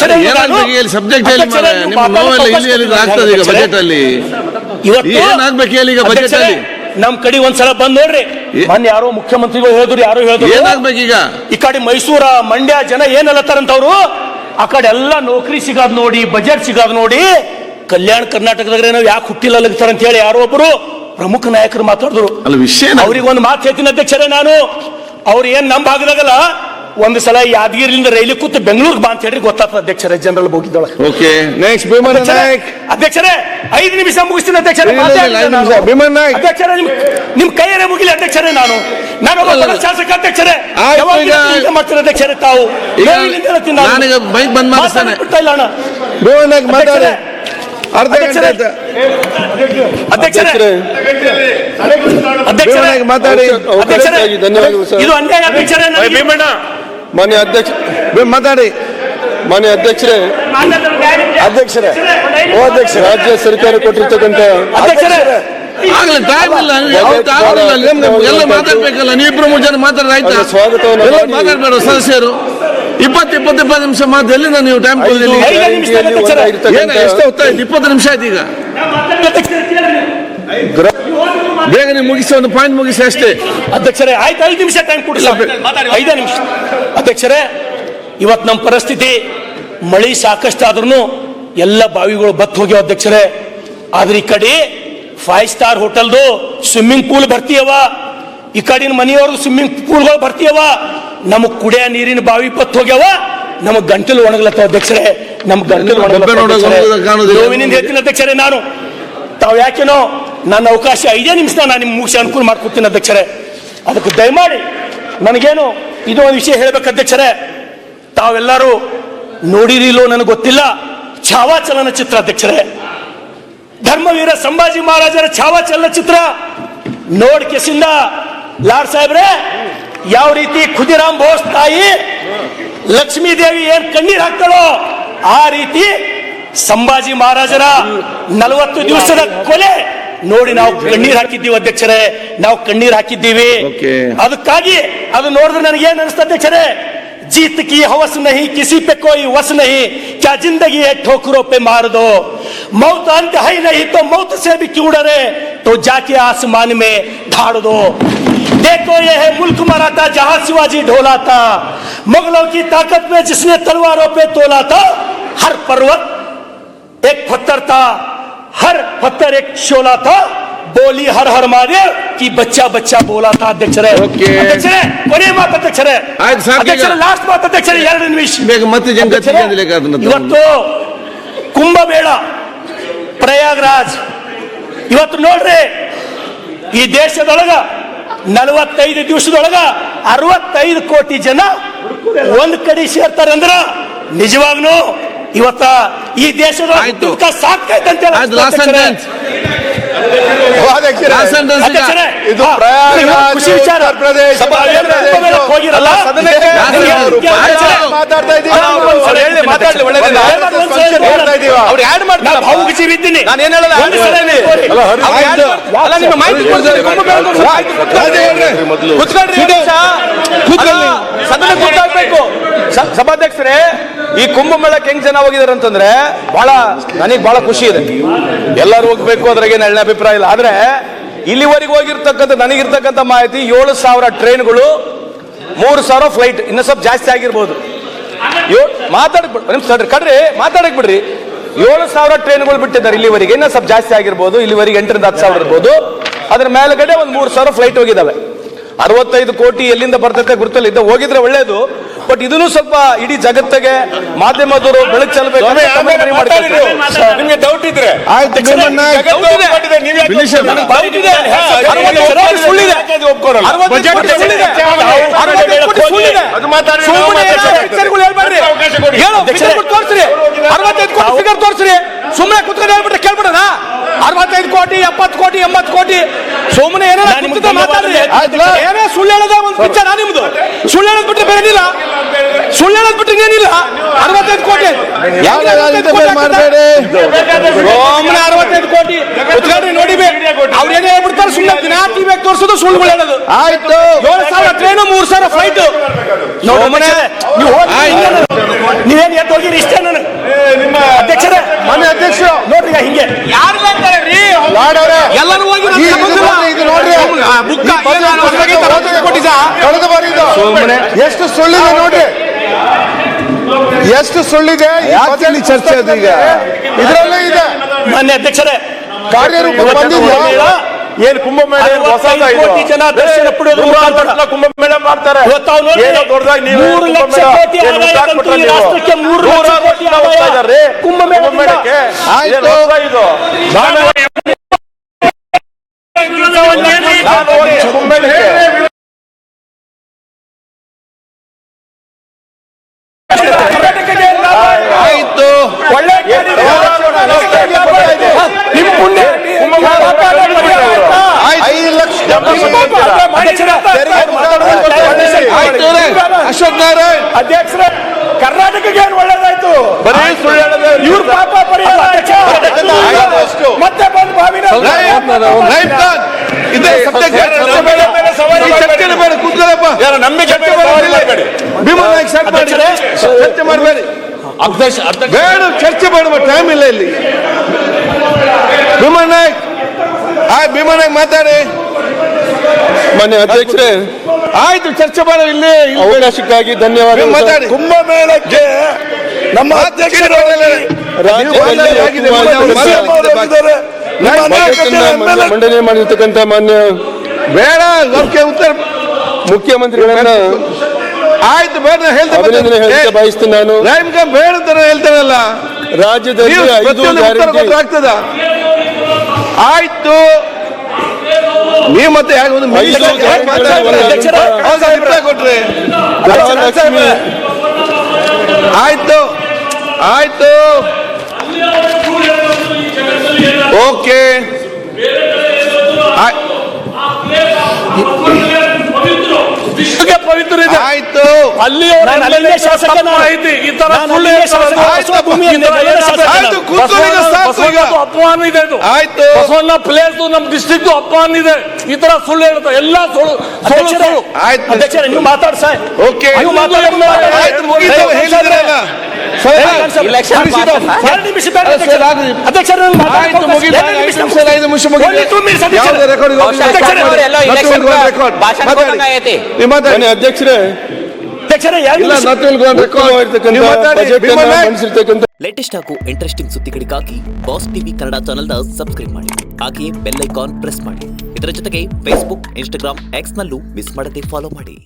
ಅಧ್ಯಕ್ಷರೇ ಸಬ್ಜೆಕ್ಟ್ ಆಗ್ತದೆ ಈಗ ಬಜೆಟ್ ಅಲ್ಲಿ ಏನಾಗ್ಬೇಕು ಹೇಳಿ ಈಗ ಬಜೆಟ್ ಅಲ್ಲಿ ನಮ್ ಕಡೆ ಒಂದ್ಸಲ ಬಂದ್ ನೋಡ್ರಿ. ಮೊನ್ನೆ ಯಾರೋ ಮುಖ್ಯಮಂತ್ರಿಗಳು ಹೇಳಿದ್ರು, ಯಾರೋ ಹೇಳಿದ್ರು ಏನಾಗ್ಬೇಕೀಗ ಈ ಕಡೆ ಮೈಸೂರ ಮಂಡ್ಯ ಜನ ಏನಲ್ಲತ್ತಾರಂತವ್ರು, ಆ ಕಡೆ ಎಲ್ಲ ನೌಕರಿ ಸಿಗೋದ್ ನೋಡಿ, ಬಜೆಟ್ ಸಿಗೋದ್ ನೋಡಿ, ಕಲ್ಯಾಣ ಕರ್ನಾಟಕದಾಗ ನಾವು ಯಾಕೆ ಹುಟ್ಟಿಲ್ಲ ಅಂತ ಹೇಳಿ ಯಾರೋ ಒಬ್ರು ಪ್ರಮುಖ ನಾಯಕರು ಮಾತಾಡಿದ್ರು. ಅಲ್ಲ ವಿಷಯ ಅವ್ರಿಗೆ ಒಂದು ಮಾತು ಹೇಳ್ತೀನಿ ಅಧ್ಯಕ್ಷರೇ, ನಾನು ಅವ್ರು ಏನ್ ನಮ್ ಭಾಗದಾಗಲ್ಲ ಒಂದು ಸಲ ಯಾದಗಿರಿಯಿಂದ ರೈಲಿ ಕೂತು ಬೆಂಗಳೂರಿಗೆ ಬಾ ಅಂತ ಹೇಳಿ ಗೊತ್ತಾಗ್ತದೆ ಅಧ್ಯಕ್ಷರೇ, ಜನರಲ್ ಹೋಗಿದ್ದೊಳಗೆ. Okay next Bheemanna Nayak. ಅಧ್ಯಕ್ಷರೇ 5 ನಿಮಿಷ ಮುಗಿಸ್ತೀನಿ ಅಧ್ಯಕ್ಷರೇ. ಭೀಮಣ್ಣ ನಾಯಕ್ ಅಧ್ಯಕ್ಷರೇ ನಿಮ್ ಕೈಯೇ ಮುಗಿಲಿ ಅಧ್ಯಕ್ಷರೇ. ನಾನೊಬ್ಬ ಶಾಸಕ ಅಧ್ಯಕ್ಷರೇ, ಮಾಡ್ತೀನಿ ಅಧ್ಯಕ್ಷರೇ. ತಾವು ನಾನೀಗ ಬೈಕ್ ಬಂದ್ ಮಾಡಿಸ್ತೇನೆ. ಭೀಮಣ್ಣ ನಾಯಕ್ ಮಾತಾಡಿ. ಅರ್ಧ ಗಂಟೆ ಅಧ್ಯಕ್ಷರೇ ಮಾತಾಡಿ. ಇದು ಅನ್ಯಾಯ ಅಧ್ಯಕ್ಷರೇ. ಮಾನ್ಯ ಅಧ್ಯಕ್ಷ ಮಾತಾಡಿ. ಮಾನ್ಯ ಅಧ್ಯಕ್ಷರೇ ರಾಜ್ಯ ಸರ್ಕಾರ ಕೊಟ್ಟಿರ್ತಕ್ಕಂಥ ಆಗ್ಲಿ ಟೈಮ್ ಇಲ್ಲ, ಎಲ್ಲ ಮಾತಾಡ್ಬೇಕಲ್ಲ. ನೀವಿಬ್ರು 3 ಜನ ಮಾತಾಡಿದ್ರೆ ಆಯ್ತಾ? ಸ್ವಾಗತವನ್ನು ಮಾತಾಡ್ಬೇಡ ಸದಸ್ಯರು. 20 ನಿಮಿಷ ಮಾತು ಎಲ್ಲಿಂದ ನೀವು ಟೈಮ್ ಕೊಡಲಿಲ್ಲ? ಎಷ್ಟು ಹೊತ್ತಾಯ್ತು? 20 ನಿಮಿಷ ಆಯ್ತು. ಈಗ ಬೇಗ ನೀವು ಮುಗಿಸಿ, ಒಂದು ಪಾಯಿಂಟ್ ಮುಗಿಸಿ ಅಷ್ಟೇ ಅಧ್ಯಕ್ಷರೇ. ಆಯ್ತು, 5 ನಿಮಿಷ ಟೈಮ್ ಕೊಡಿ. 5 ನಿಮಿಷ ಅಧ್ಯಕ್ಷರೇ. ಇವತ್ತು ನಮ್ಮ ಪರಿಸ್ಥಿತಿ, ಮಳಿ ಸಾಕಷ್ಟು ಆದ್ರೂ ಎಲ್ಲ ಬಾವಿಗಳು ಬತ್ ಹೋಗ್ಯಾವ ಅಧ್ಯಕ್ಷರೇ. ಆದ್ರೆ ಈ ಕಡೆ 5 ಸ್ಟಾರ್ ಹೋಟೆಲ್ದು ಸ್ವಿಮ್ಮಿಂಗ್ ಪೂಲ್ ಬರ್ತೀಯವ, ಈ ಕಡಿನ ಮನೆಯವ್ರದ್ದು ಸ್ವಿಮ್ಮಿಂಗ್ ಪೂಲ್ಗಳು ಬರ್ತೀಯವ. ನಮಗ್ ಕುಡಿಯ ನೀರಿನ ಬಾವಿ ಬತ್ ಹೋಗ್ಯಾವ, ನಮಗ್ ಗಂಟಲು ಒಣಗ್ಲತ್ತವ ಅಧ್ಯಕ್ಷರೇ. ನಮ್ ಗಂಟಲು ನೋವಿನಿಂದ ಹೇಳ್ತೀನಿ ಅಧ್ಯಕ್ಷರೇ. ನಾನು ತಾವು ಯಾಕೇನೋ ನನ್ನ ಅವಕಾಶ 5 ನಿಮಿಷ ನಾನು ನಿಮ್ಗೆ ಮುಗಿಸಿ ಅನುಕೂಲ ಮಾಡ್ಕೊಡ್ತೀನಿ ಅಧ್ಯಕ್ಷರೇ. ಅದಕ್ಕೆ ದಯಮಾಡಿ ನನಗೇನು ಇದು ಒಂದು ವಿಷಯ ಹೇಳ್ಬೇಕು ಅಧ್ಯಕ್ಷರೇ. ತಾವೆಲ್ಲರೂ ನೋಡಿರಿಲ್ಲೋ ನನಗೆ ಗೊತ್ತಿಲ್ಲ, ಛಾವಾ ಚಲನಚಿತ್ರ ಅಧ್ಯಕ್ಷರೇ, ಧರ್ಮವೀರ ಸಂಭಾಜಿ ಮಹಾರಾಜರ ಛಾವಾ ಚಲನಚಿತ್ರ ನೋಡ್ ಕೆಸಿಂದ ಲಾಡ್ ಸಾಹೇಬ್ರೆ ಯಾವ ರೀತಿ ಖುದಿರಾಮ್ ಬೋಸ್ ತಾಯಿ ಲಕ್ಷ್ಮೀ ದೇವಿ ಏನ್ ಕಣ್ಣೀರ್ ಹಾಕ್ತಾಳೋ ಆ ರೀತಿ ಸಂಭಾಜಿ ಮಹಾರಾಜರ 40 ದಿವಸದ ಕೊಲೆ ನೋಡಿ ನಾವು ಕಣ್ಣೀರ್ ಹಾಕಿದ್ದೀವಿ ಅಧ್ಯಕ್ಷರೇ. ನಾವು ಕಣ್ಣೀರ್ ಹಾಕಿದ್ದೀವಿ. ಅದಕ್ಕಾಗಿ ಅದು ನೋಡಿದ್ರೆ ನನಗೆ ಏನ್ ಅನಿಸ್ತಾ ಅಧ್ಯಕ್ಷರೇ, जीत की हवस नहीं, किसी पे कोई वस नहीं, क्या जिंदगी है ठोकरों पे मार दो, मौत अंत है नहीं तो मौत से भी क्यों डरे, तो जाके आसमान में ढाड़ दो. देखो ये है मुल्क मराठा जहां शिवाजी ढोला था, मुगलों की ताकत में जिसने तलवारों पे तोला था, हर पर्वत एक पत्थर था, हर पत्थर एक शोला था, बोली हर हर महादेव की बच्चा बच्चा बोला था अध्यक्षರೇ. ಅಧ್ಯಕ್ಷರೇ ಕೊನೆ ಮಾತು ಅಧ್ಯಕ್ಷರೇ. ಅಧ್ಯಕ್ಷರೇ ಲಾಸ್ಟ್ ಮಾತು ಅಧ್ಯಕ್ಷರೇ. 2 ನಿಮಿಷ ಇವತ್ತು ಕುಂಭಮೇಳ ಪ್ರಯಾಗ್ರಾಜ್ ಇವತ್ತು ನೋಡ್ರಿ, ಈ ದೇಶದೊಳಗ 45 ದಿವಸದೊಳಗ 65 ಕೋಟಿ ಜನ ಒಂದ್ ಕಡೆ ಸೇರ್ತಾರೆ ಅಂದ್ರ ನಿಜವಾಗ್ಲೂ ಇವತ್ತ ಈ ದೇಶದ ಸಾಕೈತಂತ ಇದು ಖುಷಿ ವಿಚಾರ. ಸಭಾಧ್ಯಕ್ಷರೇ, ಈ ಕುಂಭಮೇಳಕ್ಕೆ ಹೆಂಗ್ ಜನ ಹೋಗಿದಾರೆ ಅಂತಂದ್ರೆ ನನಗೆ ಬಹಳ ಖುಷಿ ಇದೆ. ಎಲ್ಲರೂ ಹೋಗ್ಬೇಕು, ಅದ್ರಾಗೆ ನನ್ನ ಅಭಿಪ್ರಾಯ ಇಲ್ಲ. ಆದ್ರೆ ಇಲ್ಲಿವರೆಗೆ ಹೋಗಿರ್ತಕ್ಕಂಥ ನನಗಿರ್ತಕ್ಕಂಥ ಮಾಹಿತಿ 7,000 ಟ್ರೈನ್ಗಳು, 3,000 ಫ್ಲೈಟ್, ಇನ್ನೂ ಸ್ವಲ್ಪ ಜಾಸ್ತಿ ಆಗಿರ್ಬೋದು. ಮಾತಾಡಕ್ ಬಿಡ್ರಿ. 7,000 ಟ್ರೈನ್ಗಳು ಬಿಟ್ಟಿದ್ದಾರೆ ಇಲ್ಲಿವರೆಗೆ, ಇನ್ನೂ ಸ್ವಲ್ಪ ಜಾಸ್ತಿ ಆಗಿರ್ಬೋದು. ಇಲ್ಲಿವರೆಗೆ 8ರಿಂದ 10,000 ಇರ್ಬೋದು. ಅದ್ರ ಮೇಲ್ಗಡೆ ಒಂದು 3,000 ಫ್ಲೈಟ್ ಹೋಗಿದ್ದಾವೆ. 65 ಕೋಟಿ ಎಲ್ಲಿಂದ ಬರ್ತೈತೆ ಗುರುತಲ್ಲ, ಇದ್ದ ಹೋಗಿದ್ರೆ ಒಳ್ಳೇದು. ಬಟ್ ಇದನ್ನು ಸ್ವಲ್ಪ ಇಡೀ ಜಗತ್ತಿಗೆ ಮಾಧ್ಯಮದವರು ಬೆಳಕು ಚೆಲ್ಲಬೇಕು. ನಿಮ್ಗೆ ಡೌಟ್ ಇದ್ರೆ ತೋರಿಸ್ರಿ. ಸುಮ್ಮನೆ ಕುತ್ಕೊಂಡು ಹೇಳ್ಬಿಟ್ರೆ ಕೇಳ್ಬಿಡೋಣ. 65 ಕೋಟಿ 70 ಕೋಟಿ 80 ಕೋಟಿ ಸುಮ್ಮನೆ ಏನೇ ಸುಳ್ಳು ಹೇಳೋದ ಒಂದು ಪಿಕ್ಚರ್ ನಿಮ್ದು. ಸುಳ್ಳು ಹೇಳೋದ್ ಬಿಟ್ರೆ ಬೇರೇನಿಲ್ಲ. ಸುಳ್ಳು ಹೇಳೋದ್ ಬಿಟ್ರೆ ಏನಿಲ್ಲ. 65 ಕೋಟಿ ಸುಮ್ಮನೆ 65 ಕೋಟಿ ಕುತ್ಕೊಂಡ್ರಿ ನೋಡಿ. ಅವ್ರು ಏನೇ ಹೇಳ್ಬಿಡ್ತಾರೆ ಸುಮ್ಮನೆ ದಿನ ಟಿವಿ ತೋರಿಸೋದು, ಸುಳ್ಳುಗಳು ಹೇಳೋದು. ಆಯ್ತು, 7,000 ಟ್ರೈನು 3,000 ಫ್ಲೈಟ್. ನೀವೇನ್ ಎದ್ದು ಹೋಗಿರಿ ಇಷ್ಟೇ ನನಗೆ ಅಧ್ಯಕ್ಷರೇ ಮಾನ್ಯ ಅಧ್ಯಕ್ಷರು ನೋಡ್ರಿ ಈಗ ಹಿಂಗೆ ಎಲ್ಲರೂ ಹೋಗಿ ನನ್ನ ಇದು ಸಮುದ್ರ. ಇದು ನೋಡ್ರಿ ಆ ಬುಕ್ಕ ಏನು ನಾನು ಹೊರಗೆ ತಗೊಂಡು ಕೊಟ್ಟಿದ್ದ? ಕಳೆದ ಬಾರಿ ಇದು ಎಷ್ಟು ಸುಳ್ಳಿದೆ ನೋಡ್ರಿ, ಎಷ್ಟು ಸುಳ್ಳಿದೆ. ಯಾಕೆ ಇಲ್ಲಿ ಚರ್ಚೆ ಅದು ಈಗ ಇದರಲ್ಲೇ ಇದೆ. ಮಾನ್ಯ ಅಧ್ಯಕ್ಷರೇ ಕಾರ್ಯರೂಪ ಬಂದಿದ್ಯಾ? ಏನ್ ಕುಂಭಮೇಳ ಏನ್ ಹೊಸದ ಇದು? ಕೋಟಿ ಜನ ದರ್ಶನ ಪಡೆಯೋದು ಮುಖಾಂತರ ಕುಂಭಮೇಳ ಮಾಡ್ತಾರೆ. ಇವತ್ತು ತಾವು ನೋಡಿ, ಏನೋ ದೊಡ್ಡದಾಗಿ ನೀವು 3 ಲಕ್ಷ ಕೋಟಿ ಏನ್ ಆದಾಯ ಮುಟ್ಟಾಕ್ ಬಂತು ಈ ಬಿಟ್ರೆ ನೀವು? ರಾಷ್ಟ್ರಕ್ಕೆ 3 ಲಕ್ಷ ಕೋಟಿ ಆದಾಯ ಇದ್ದಾರೆ ಕುಂಭಮೇಳಕ್ಕೆ. ಆಯ್ತು. ಏನು ಹೊಸ ಇದು? ನಾನು ಹೋಗಿ ಕುಂಭಮೇಳಕ್ಕೆ ಆಯ್ತು. ಒಳ್ಳೆ ನಿಮ್ಮ ಪುಣ್ಯ ಐದು ಲಕ್ಷ ಆಯ್ತು ರೀ. ಅಶೋಕ್ ನಾರಾಯಣ್ ಅಧ್ಯಕ್ಷರೇ ಕರ್ನಾಟಕಕ್ಕೆ ಏನು ಒಳ್ಳೇದಾಯ್ತು? ಬರೀ ಸುಳ್ಳು ಹೇಳೋದು. ಇವ್ರ ಪಾಪ ಪರಿಹಾರ ಮತ್ತೆ ಬಂದು ಬಾವಿನ ರೈಟ್ ಖಾನ್ ಇದೇ ಸಬ್ಜೆಕ್ಟ್ ಚರ್ಚೆ ಬೇಡ, ಈ ಚರ್ಚೆನೇ ಬೇಡ, ಕೂತ್ಕೊಳ್ಳಪ್ಪ. ಯಾರು ನಂಬಿಕೆ ಮಾಡಬೇಡಿ. ಭೀಮಾ ನಾಯ್ಕ್ ಸ್ಟಾರ್ಟ್ ಮಾಡಿ, ಚರ್ಚೆ ಮಾಡಬೇಡಿ. ಬೇಡ, ಚರ್ಚೆ ಮಾಡುವ ಟೈಮ್ ಇಲ್ಲ ಇಲ್ಲಿ. ಭೀಮಾ ನಾಯ್ಕ್ ಮಾತಾಡಿ. ಮಾನ್ಯ ಅಧ್ಯಕ್ಷರೇ, ಆಯ್ತು, ಚರ್ಚೆ ಮಾಡೋ ಇಲ್ಲಿ ಅವಕಾಶಕ್ಕಾಗಿ ಧನ್ಯವಾದ. ಮಾತಾಡಿ. ಕುಂಭಮೇಳಕ್ಕೆ ನಮ್ಮ ಅಧ್ಯಕ್ಷರು ಮಂಡನೆ ಮಾಡಿರ್ತಕ್ಕಂಥ ಮಾನ್ಯ ಬೇಡ ಲೋಕೆ ಉತ್ತರ ಮುಖ್ಯಮಂತ್ರಿಗಳನ್ನ ಆಯ್ತು ಬೇಡ ಅಭಿನಂದನೆ ಹೇಳಕ್ಕೆ ಬಯಸ್ತೀನಿ. ನಾನು ಬೇಡ ಅಂತ ಹೇಳ್ತಾರಲ್ಲ, ರಾಜ್ಯದಲ್ಲಿ ನೀವು 5 ಪ್ರತಿಯೊಂದು ಉತ್ತರ ಗ್ಯಾರಂಟಿ ಕೊಟ್ರೆ ಆಗ್ತದ? ಆಯ್ತು, ನೀವು ಮತ್ತೆ ಯಾಕೆ ಒಂದು ಕೊಟ್ರಿ? ಗೃಹಲಕ್ಷ್ಮಿ ಆಯ್ತು ಆಯ್ತು, ಓಕೆ. ಪವಿತ್ರ ಇದೆ. ಆಯ್ತು, ಅಲ್ಲಿಯೇ ಶಾಸಕ ಐತಿ. ಈ ತರ ನಾನು ಸುಳ್ಳು ಅಲ್ಲಿಯೇ ಹೇಳ್ತಾರೆ. ಶಾಸಕ. ಆಯ್ತು, ಭೂಮಿಯಲ್ಲಿ ಬೆಳೆದ ಶಾಸಕ. ಆಯ್ತು, ಕೂತ್ಕೊಳ್ಳಿ ಈಗ, ಸಾಕು ಈಗ. ಬಸವಣ್ಣದು ಅಪಮಾನ ಇದೆ ಇದು. ಆಯ್ತು. ಬಸವಣ್ಣ ಪ್ಲೇಸ್ ನಮ್ಮ ಡಿಸ್ಟ್ರಿಕ್ಟ್ ಅಪಮಾನ ಇದೆ. ಈ ತರ ಸುಳ್ಳು ಹೇಳ್ತಾರೆ, ಎಲ್ಲ ಸುಳ್ಳು ಅಧ್ಯಕ್ಷರೇ, ಸುಳ್ಳು. ಆಯ್ತು. ಅಧ್ಯಕ್ಷರೇ ನೀವು ಮಾತಾಡಿ ಸರ್. ಓಕೆ. ನೀವು ಮಾತಾಡಿ. ಆಯ್ತು, ಮುಗೀತು, ಹೇಳಿದ್ರಲ್ಲ. ಎರಡು ನಿಮಿಷ ಬೇಡ ಅಧ್ಯಕ್ಷರೇ. ಅಧ್ಯಕ್ಷರೇ, ನಾನು ಮಾತಾಡ್ಬೇಕು. ಆಯ್ತು, ಮುಗೀತು. ಎರಡು ನಿಮಿಷ 5 ನಿಮಿಷ ಮುಗೀತು. Only 2 minutes, ಅಧ್ಯಕ್ಷರೇ. ಯಾವುದೇ ರೆಕಾರ್ಡಿಂಗ್ ಹೋಗಿಲ್ಲ. ಅಧ್ಯಕ್ಷರೇ, ಮಾನ್ಯ ಅಧ್ಯಕ್ಷರೇ, ಅಧ್ಯಕ್ಷರೇ ಎರಡು ಇಲ್ಲ, ನಿಮಿಷ. nothing will go on record. ಉತ್ತಮವಾಗಿರ್ತಕ್ಕಂಥ ನೀವು ಮಾತಾಡಿ. ಬಜೆಟ್ ಭೀಮಾ ನಾಯ್ಕ್. ಮಂಡಿಸಿರ್ತಕ್ಕಂಥ ಲೇಟೆಸ್ಟ್ ಹಾಗೂ ಇಂಟ್ರೆಸ್ಟಿಂಗ್ ಸುದ್ದಿಗಳಿಗಾಗಿ ಬಾಸ್ ಟಿವಿ ಕನ್ನಡ ಚಾನೆಲ್ನ ಸಬ್ಸ್ಕ್ರೈಬ್ ಮಾಡಿ. ಹಾಗೆಯೇ ಬೆಲ್ ಐಕಾನ್ ಪ್ರೆಸ್ ಮಾಡಿ. ಇದರ ಜೊತೆಗೆ ಫೇಸ್ಬುಕ್, ಇನ್ಸ್ಟಾಗ್ರಾಮ್, ಎಕ್ಸ್ ನಲ್ಲೂ ಮಿಸ್ ಮಾಡದೆ ಫಾಲೋ ಮಾಡಿ.